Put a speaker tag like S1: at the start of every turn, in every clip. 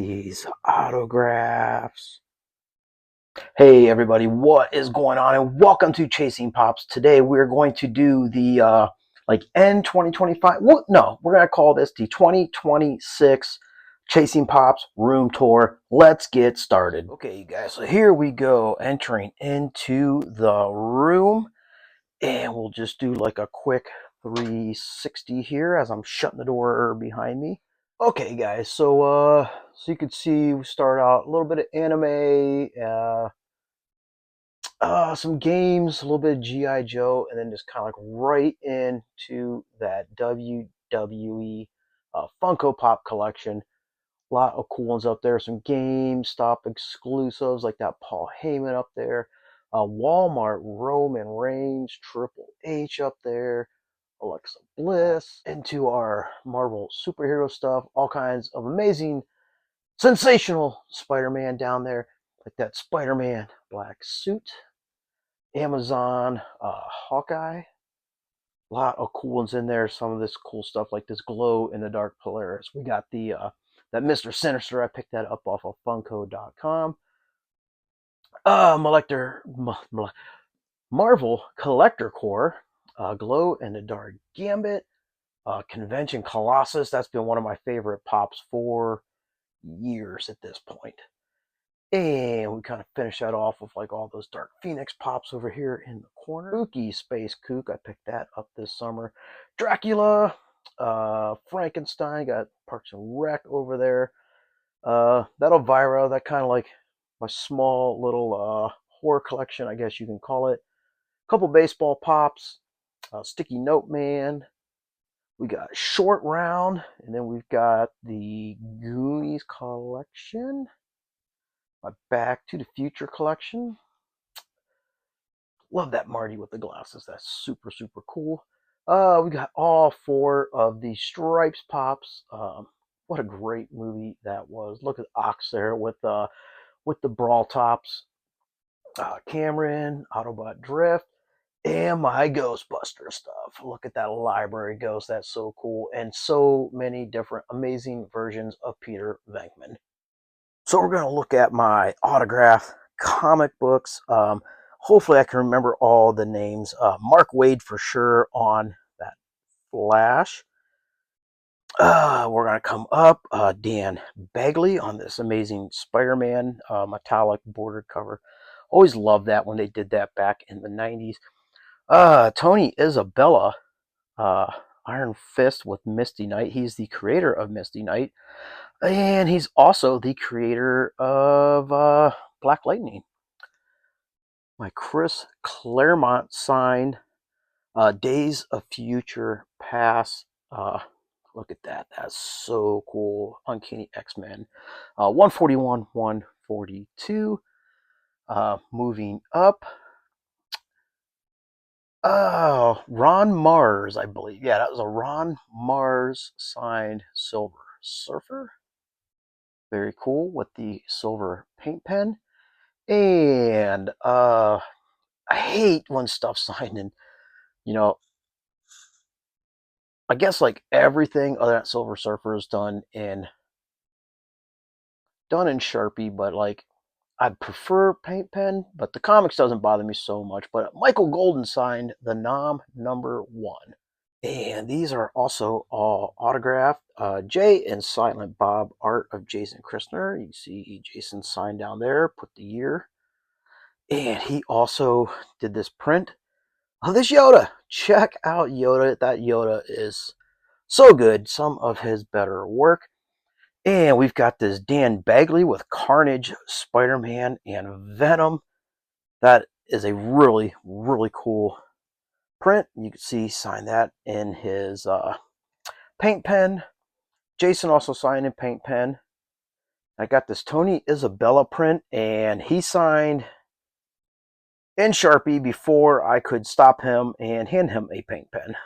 S1: these autographs. Hey everybody, what is going on? And welcome to Chasing Pops. Today we're going to do the end 2025. Well, no, we're gonna call this the 2026 Chasing Pops room tour. Let's get started. Okay, you guys, so here we go, entering into the room, and we'll just do like a quick 360 here as I'm shutting the door behind me. Okay, guys, so you can see we start out a little bit of anime, some games, a little bit of GI Joe, and then just kind of like right into that WWE Funko Pop collection. A lot of cool ones up there. Some GameStop exclusives like that Paul Heyman up there. Walmart Roman Reigns, Triple H up there. Alexa Bliss, into our Marvel superhero stuff, all kinds of amazing, sensational Spider-Man down there, like that Spider-Man black suit, Amazon Hawkeye, a lot of cool ones in there. Some of this cool stuff like this glow in the dark Polaris. We got the that Mr. Sinister. I picked that up off of Funko.com. Marvel Collector Core, glow in the dark Gambit. Convention Colossus, that's been one of my favorite pops for years at this point. And we kind of finish that off with like all those Dark Phoenix pops over here in the corner. Spooky Space Kook, I picked that up this summer. Dracula, Frankenstein, got Parks and Rec over there. That Elvira, that kind of like my small little horror collection, I guess you can call it. A couple baseball pops, Sticky Note Man. We got Short Round, and then we've got the Goonies collection, my Back to the Future collection. Love that Marty with the glasses. That's super, super cool. We got all four of the Stripes pops. What a great movie that was. Look at Ox there with the brawl tops. Cameron, Autobot Drift. And my Ghostbuster stuff. Look at that library ghost. That's so cool. And so many different amazing versions of Peter Venkman. So we're going to look at my autograph comic books. Hopefully I can remember all the names. Mark Waid for sure on that Flash. We're going to come up. Dan Bagley on this amazing Spider-Man metallic bordered cover. Always loved that when they did that back in the 90s. Tony Isabella, Iron Fist with Misty Knight. He's the creator of Misty Knight, and he's also the creator of Black Lightning. My Chris Claremont signed Days of Future Past. Look at that. That's so cool. Uncanny X-Men. 141, 142. Moving up. Oh, Ron Mars, I believe. Yeah, that was a Ron Mars signed Silver Surfer. Very cool with the silver paint pen. And I hate when stuff's signed in, you know, I guess like everything other than Silver Surfer is done in Sharpie, but like I prefer paint pen, but the comics doesn't bother me so much. But Michael Golden signed the Nom #1. And these are also all autographed. Jay and Silent Bob art of Jason Christner. You see Jason signed down there, put the year. And he also did this print of this Yoda. Check out Yoda. That Yoda is so good. Some of his better work. And we've got this Dan Bagley with Carnage, Spider-Man, and Venom. That is a really, really cool print. You can see he signed that in his paint pen. Jason also signed in paint pen. I got this Tony Isabella print, and he signed in Sharpie before I could stop him and hand him a paint pen.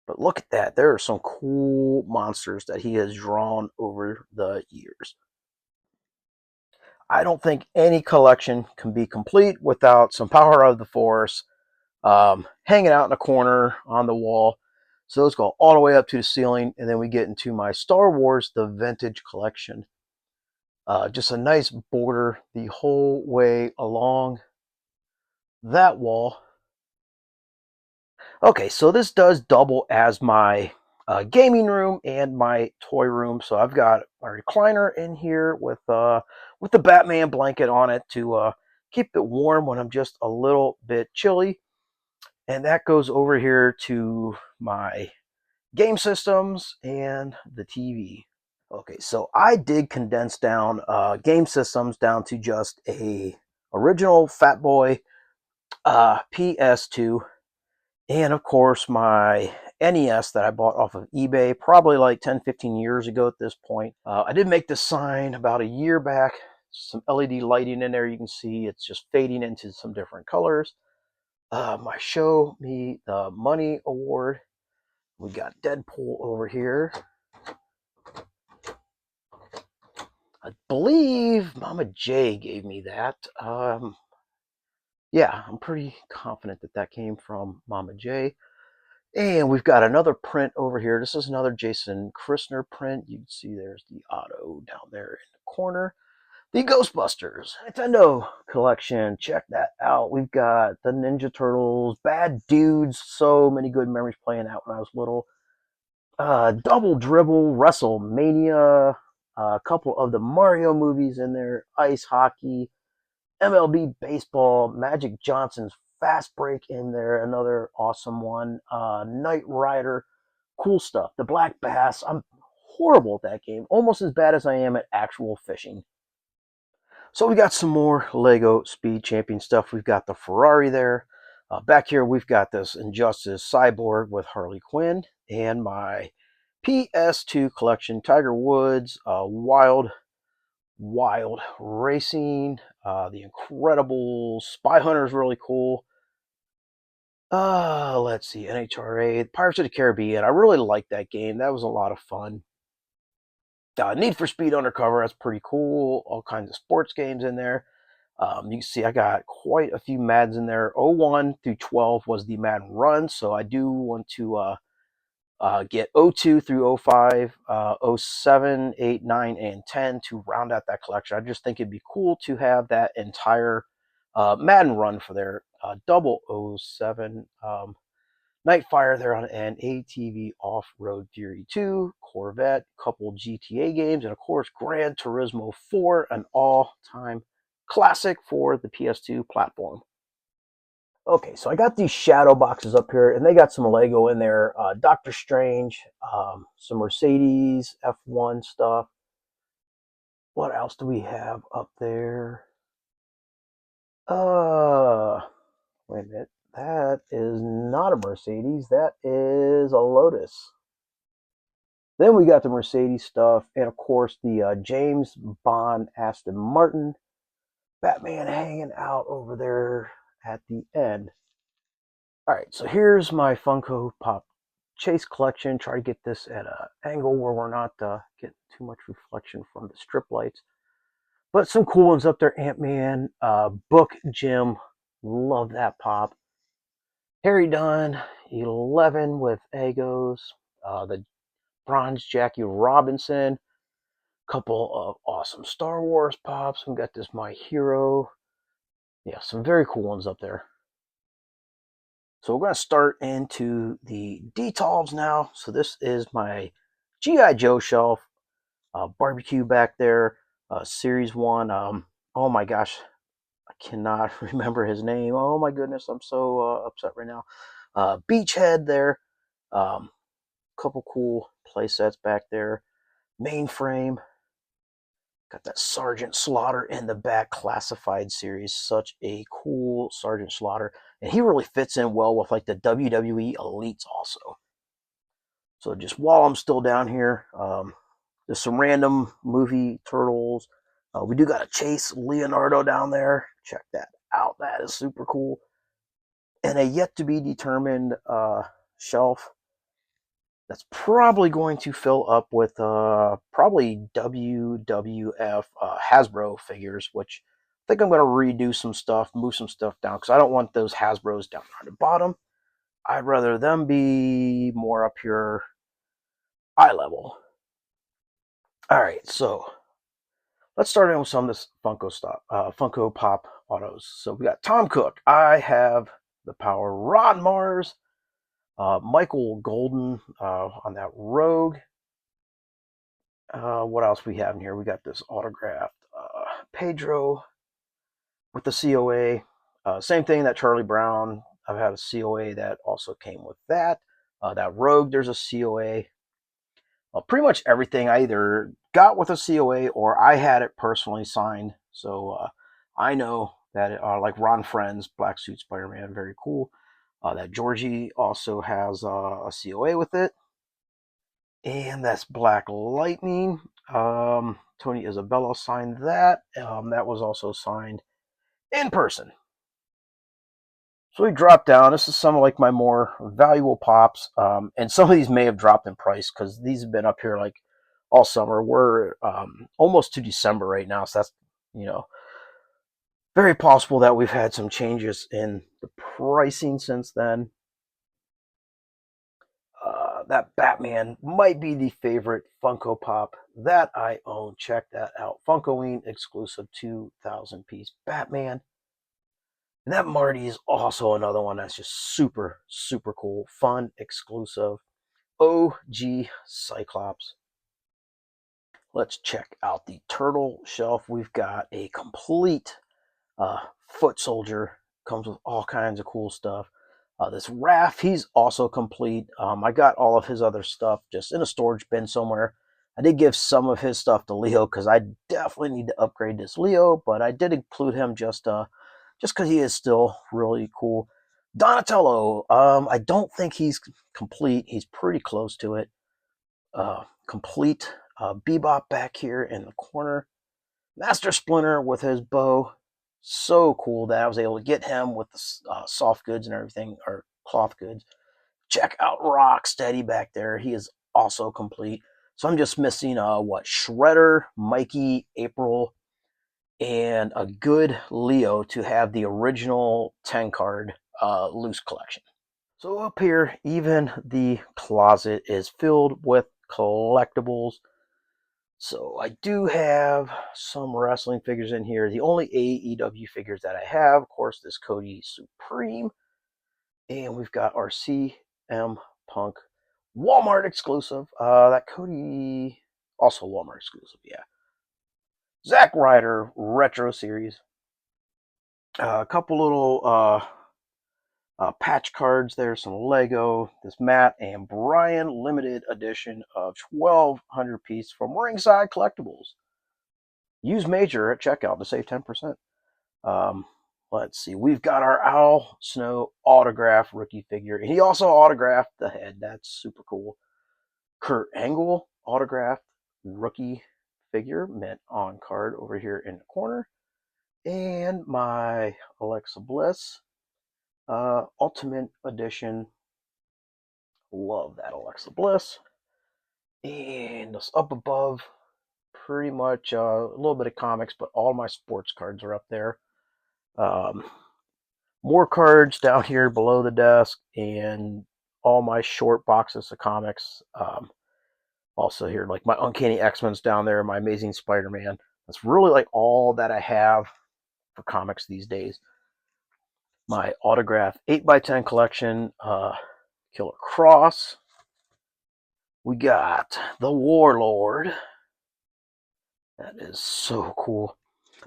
S1: But look at that. There are some cool monsters that he has drawn over the years. I don't think any collection can be complete without some Power of the Force hanging out in a corner on the wall. So those go all the way up to the ceiling, and then we get into my Star Wars The Vintage Collection Just a nice border the whole way along that wall. Okay, so this does double as my gaming room and my toy room. So I've got a recliner in here with the Batman blanket on it to keep it warm when I'm just a little bit chilly. And that goes over here to my game systems and the TV. Okay, so I did condense down game systems down to just a original Fat Boy PS2, and of course my NES that I bought off of eBay probably like 10, 15 years ago at this point. I did make this sign about a year back. Some LED lighting in there. You can see it's just fading into some different colors. My Show Me the Money Award. We got Deadpool over here. I believe Mama J gave me that. Yeah, I'm pretty confident that that came from Mama J. And we've got another print over here. This is another Jason Christner print. You can see there's the auto down there in the corner. The Ghostbusters Nintendo collection. Check that out. We've got the Ninja Turtles, Bad Dudes. So many good memories playing that when I was little. Double Dribble, WrestleMania, a couple of the Mario movies in there, ice hockey, MLB baseball, Magic Johnson's Fast Break in there, another awesome one. Knight Rider, cool stuff. The Black Bass. I'm horrible at that game, almost as bad as I am at actual fishing. So we got some more Lego Speed Champion stuff. We've got the Ferrari there. Back here, we've got this Injustice Cyborg with Harley Quinn and my PS2 collection, Tiger Woods, Wild Racing, The Incredibles, Spy Hunter is really cool. Let's see, NHRA, Pirates of the Caribbean. I really like that game. That was a lot of fun. Need for Speed Undercover, that's pretty cool. All kinds of sports games in there. You can see I got quite a few Mads in there. 01 through 12 was the Madden run, so I do want to get 02 through 05, 07, 8, 9, and 10 to round out that collection. I just think it'd be cool to have that entire Madden run for their double '07 Nightfire there on an ATV Off-Road Fury 2, Corvette, couple GTA games, and of course Gran Turismo 4, an all-time classic for the PS2 platform. Okay, so I got these shadow boxes up here, and they got some Lego in there. Doctor Strange, some Mercedes F1 stuff. What else do we have up there? Wait a minute. That is not a Mercedes. That is a Lotus. Then we got the Mercedes stuff, and of course the James Bond Aston Martin. Batman hanging out over there at the end. All right, so here's my Funko Pop Chase collection. Try to get this at an angle where we're not getting too much reflection from the strip lights. But some cool ones up there. Ant-Man, Book Jim, love that pop. Harry Dunn, 11 with Egos, the Bronze Jackie Robinson, couple of awesome Star Wars pops. We got this My Hero. Yeah, some very cool ones up there. So we're going to start into the detolves now. So this is my G.I. Joe shelf, barbecue back there, series one. Oh my gosh, I cannot remember his name. Oh my goodness, I'm so upset right now. Beachhead there, couple cool play sets back there. Mainframe, got that Sergeant Slaughter in the back, classified series. Such a cool Sergeant Slaughter. And he really fits in well with like the WWE Elites also. So just while I'm still down here, there's some random movie turtles. We do got a Chase Leonardo down there. Check that out. That is super cool. And a yet to be determined shelf that's probably going to fill up with probably WWF Hasbro figures, which I think I'm going to redo some stuff, move some stuff down, because I don't want those Hasbros down on the bottom. I'd rather them be more up here eye level. All right, so let's start in with some of this Funko Pop autos. So we got Tom Cook. I have the Power Ron Mars, Michael Golden on that Rogue. What else we have in here? We got this autographed Pedro with the COA. Same thing that Charlie Brown. I've had a COA that also came with that. That Rogue, there's a COA. Pretty much everything I either got with a COA or I had it personally signed. So I know that, like Ron Friends, Black Suit Spider Man, very cool. That Georgie also has a COA with it. And that's Black Lightning. Tony Isabella signed that. That was also signed in person. So we dropped down. This is some of like my more valuable pops, and some of these may have dropped in price because these have been up here like all summer. We're almost to December right now, so that's you know very possible that we've had some changes in the pricing since then. That Batman might be the favorite Funko Pop that I own. Check that out. Funkoing exclusive 2,000 piece Batman. And that Marty is also another one that's just super, super cool, fun, exclusive. OG Cyclops. Let's check out the turtle shelf. We've got a complete foot soldier. Comes with all kinds of cool stuff. This Raph, he's also complete. I got all of his other stuff just in a storage bin somewhere. I did give some of his stuff to Leo because I definitely need to upgrade this Leo, but I did include him just because he is still really cool. Donatello, I don't think he's complete. He's pretty close to it. Complete Bebop back here in the corner. Master Splinter with his bow. So cool that I was able to get him with the soft goods and everything, or cloth goods. Check out Rocksteady back there. He is also complete. So I'm just missing Shredder, Mikey, April, and a good Leo to have the original 10 card loose collection. So up here, even the closet is filled with collectibles. So I do have some wrestling figures in here. The only AEW figures that I have, of course, this Cody Supreme. And we've got our CM Punk Walmart exclusive. That Cody, also Walmart exclusive, yeah. Zack Ryder Retro Series. A couple little patch cards there, some Lego, this Matt and Brian limited edition of 1,200 piece from Ringside Collectibles. Use major at checkout to save 10%. Um, let's see, we've got our Al Snow autograph rookie figure. He also autographed the head. That's super cool. Kurt Angle autographed rookie figure, mint on card over here in the corner. And my Alexa Bliss Ultimate Edition. Love that Alexa Bliss. And just up above, pretty much a little bit of comics, but all my sports cards are up there. Um, more cards down here below the desk, and all my short boxes of comics. Also here, like my Uncanny X-Men's down there, my Amazing Spider-Man. That's really like all that I have for comics these days. My autograph 8x10 collection, Killer Cross. We got the Warlord. That is so cool.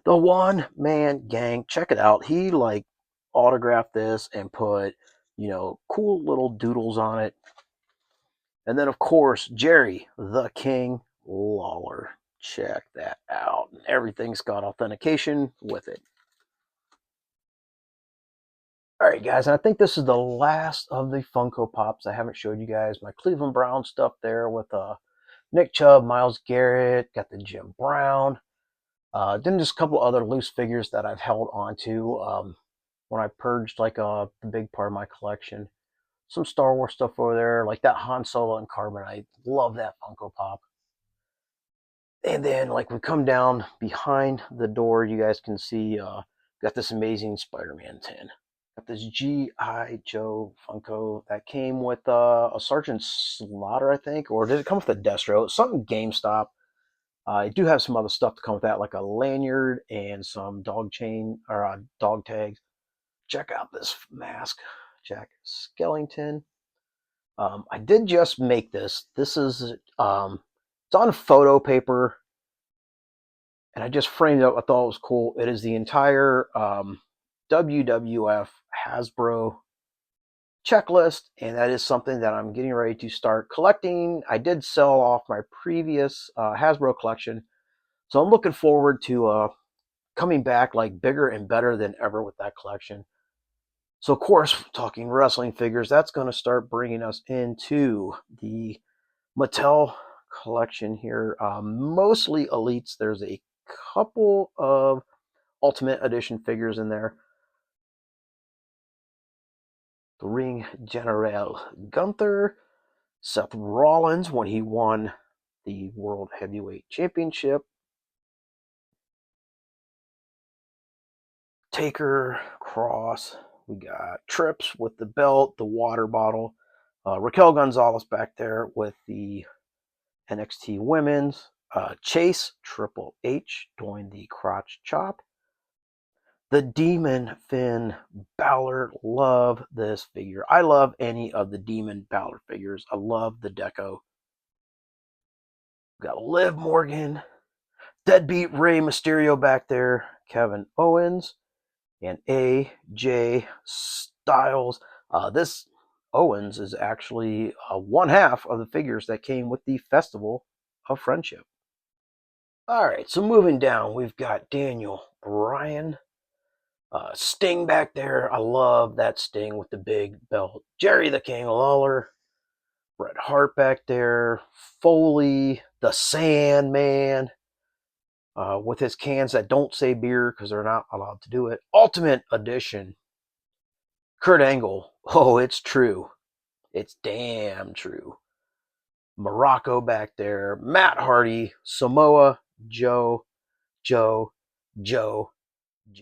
S1: The One Man Gang. Check it out. He like autographed this and put, cool little doodles on it. And then of course, Jerry the King Lawler. Check that out. Everything's got authentication with it. All right, guys, and I think this is the last of the Funko Pops. I haven't showed you guys my Cleveland Brown stuff there with Nick Chubb, Myles Garrett, got the Jim Brown. Then just a couple other loose figures that I've held onto when I purged like the big part of my collection. Some Star Wars stuff over there, like that Han Solo and Carbonite. Love that Funko Pop. And then like we come down behind the door, you guys can see got this amazing Spider-Man tin. Got this G.I. Joe Funko that came with a Sergeant Slaughter, I think, or did it come with a Destro? Something GameStop. I do have some other stuff to come with that, like a lanyard and some dog chain or dog tags. Check out this mask, Jack Skellington. I did just make this. This is it's on photo paper, and I just framed it up. I thought it was cool. It is the entire WWF Hasbro checklist, and that is something that I'm getting ready to start collecting. I did sell off my previous Hasbro collection, so I'm looking forward to coming back like bigger and better than ever with that collection. So, of course, talking wrestling figures, that's going to start bringing us into the Mattel collection here. Mostly elites. There's a couple of Ultimate Edition figures in there. The Ring General Gunther, Seth Rollins when he won the World Heavyweight Championship, Taker, Cross. We got Trips with the belt, the water bottle. Raquel Gonzalez back there with the NXT Women's. Chase, Triple H doing the crotch chop. The Demon Finn Balor. Love this figure. I love any of the Demon Balor figures. I love the deco. We got Liv Morgan, Deadbeat Rey Mysterio back there, Kevin Owens, and AJ Styles. This Owens is actually one half of the figures that came with the Festival of Friendship. All right, so moving down, we've got Daniel Bryan. Sting back there. I love that Sting with the big belt. Jerry the King Lawler. Bret Hart back there. Foley. The Sandman. With his cans that don't say beer because they're not allowed to do it. Ultimate Edition. Kurt Angle. Oh, it's true. It's damn true. Morocco back there. Matt Hardy. Samoa Joe. Joe. Joe.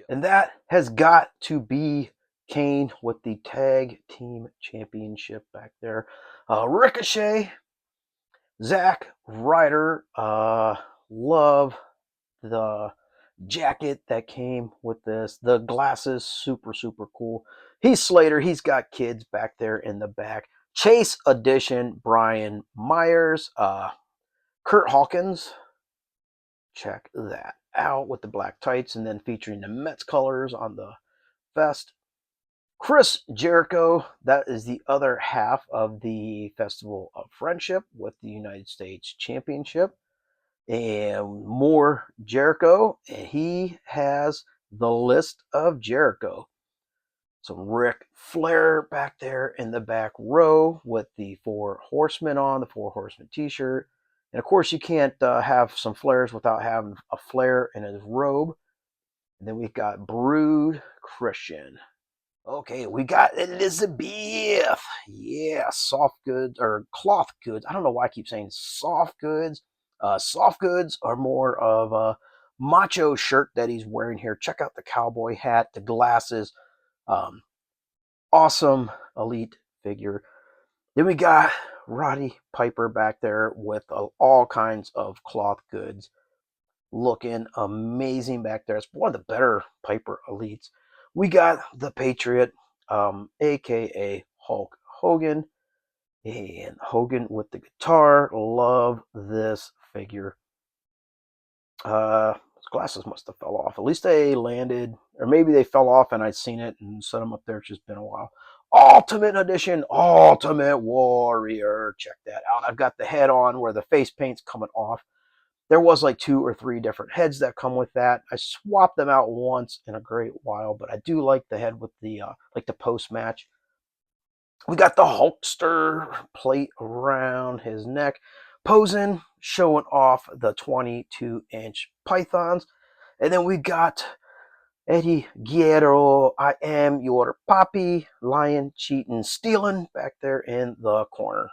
S1: And that has got to be Kane with the tag team championship back there. Ricochet, Zack Ryder. Love the jacket that came with this. The glasses, super, super cool. He's Slater. He's got kids back there in the back. Chase Edition, Brian Myers. Kurt Hawkins. Check that out with the black tights and then featuring the Mets colors on the vest. Chris Jericho, that is the other half of the Festival of Friendship with the United States Championship. And more Jericho, and he has the list of Jericho. So Ric Flair back there in the back row with the Four Horsemen on, the Four Horsemen t-shirt. And of course, you can't have some flares without having a flare in his robe. And then we've got Brood Christian. Okay, we got Elizabeth. Yeah, soft goods or cloth goods. I don't know why I keep saying soft goods. Soft goods are more of a macho shirt that he's wearing here. Check out the cowboy hat, the glasses. Awesome elite figure. Then we got Roddy Piper back there with all kinds of cloth goods. Looking amazing back there. It's one of the better Piper elites. We got the Patriot, aka Hulk Hogan, and Hogan with the guitar. Love this figure. His glasses must have fell off. At least they landed, or maybe they fell off and I'd seen it and set them up there. It's just been a while. Ultimate Edition, Ultimate Warrior. Check that out. I've got the head on where the face paint's coming off. There was like 2 or 3 different heads that come with that. I swapped them out once in a great while, but I do like the head with the like the post match. We got the Hulkster plate around his neck, posing, showing off the 22-inch pythons, and then we got Eddie Guerrero. I am your papi, lying, cheating, stealing back there in the corner.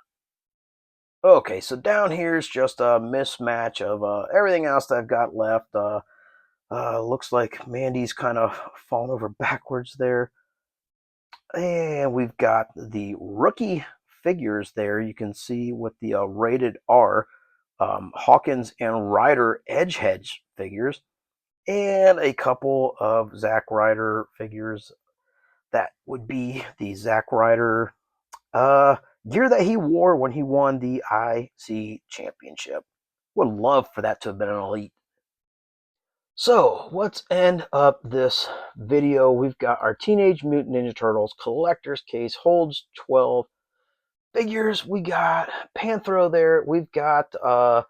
S1: Okay, so down here is just a mismatch of everything else that I've got left. Looks like Mandy's kind of fallen over backwards there. And we've got the rookie figures there. You can see with the rated R. Hawkins and Ryder Edgehead figures, and a couple of Zack Ryder figures. That would be the Zack Ryder uh, gear that he wore when he won the IC championship. Would love for that to have been an elite. So let's end up this video. We've got our Teenage Mutant Ninja Turtles collector's case, holds 12 figures. We got Panthro there. We've got a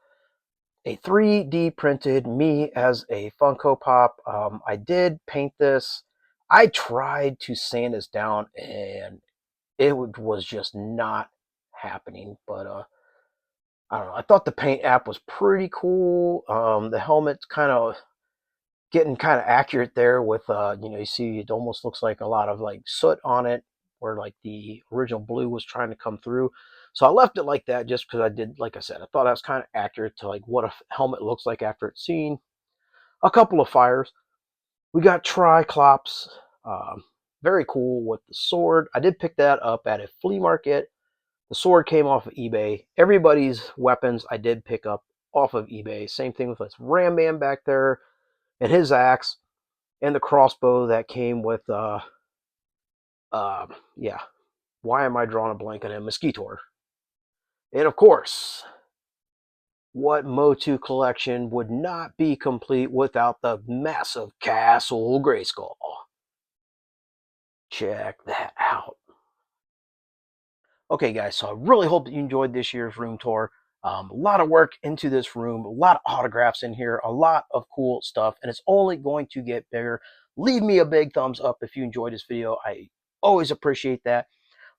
S1: 3D printed me as a Funko Pop. I did paint this. I tried to sand this down and it was just not happening. But I don't know. I thought the paint app was pretty cool. The helmet's kind of getting kind of accurate there with you see it almost looks like a lot of like soot on it where like the original blue was trying to come through. So I left it like that just because I did, like I said, I thought that was kind of accurate to like what a helmet looks like after it's seen. A couple of fires. We got Triclops. Very cool with the sword. I did pick that up at a flea market. The sword came off of eBay. Everybody's weapons I did pick up off of eBay. Same thing with this Ram Man back there and his axe and the crossbow that came with yeah, why am I drawing a blank on him? Mosquitor. And of course, what Motu collection would not be complete without the massive Castle Grayskull? Check that out. Okay, guys, so I really hope that you enjoyed this year's room tour. A lot of work into this room, a lot of autographs in here, a lot of cool stuff, and it's only going to get bigger. Leave me a big thumbs up if you enjoyed this video. I always appreciate that.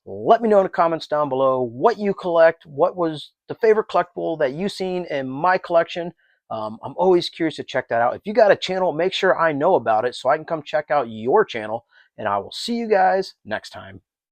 S1: Let me know in the comments down below what you collect, what was the favorite collectible that you've seen in my collection. I'm always curious to check that out. If you got a channel, make sure I know about it so I can come check out your channel, and I will see you guys next time.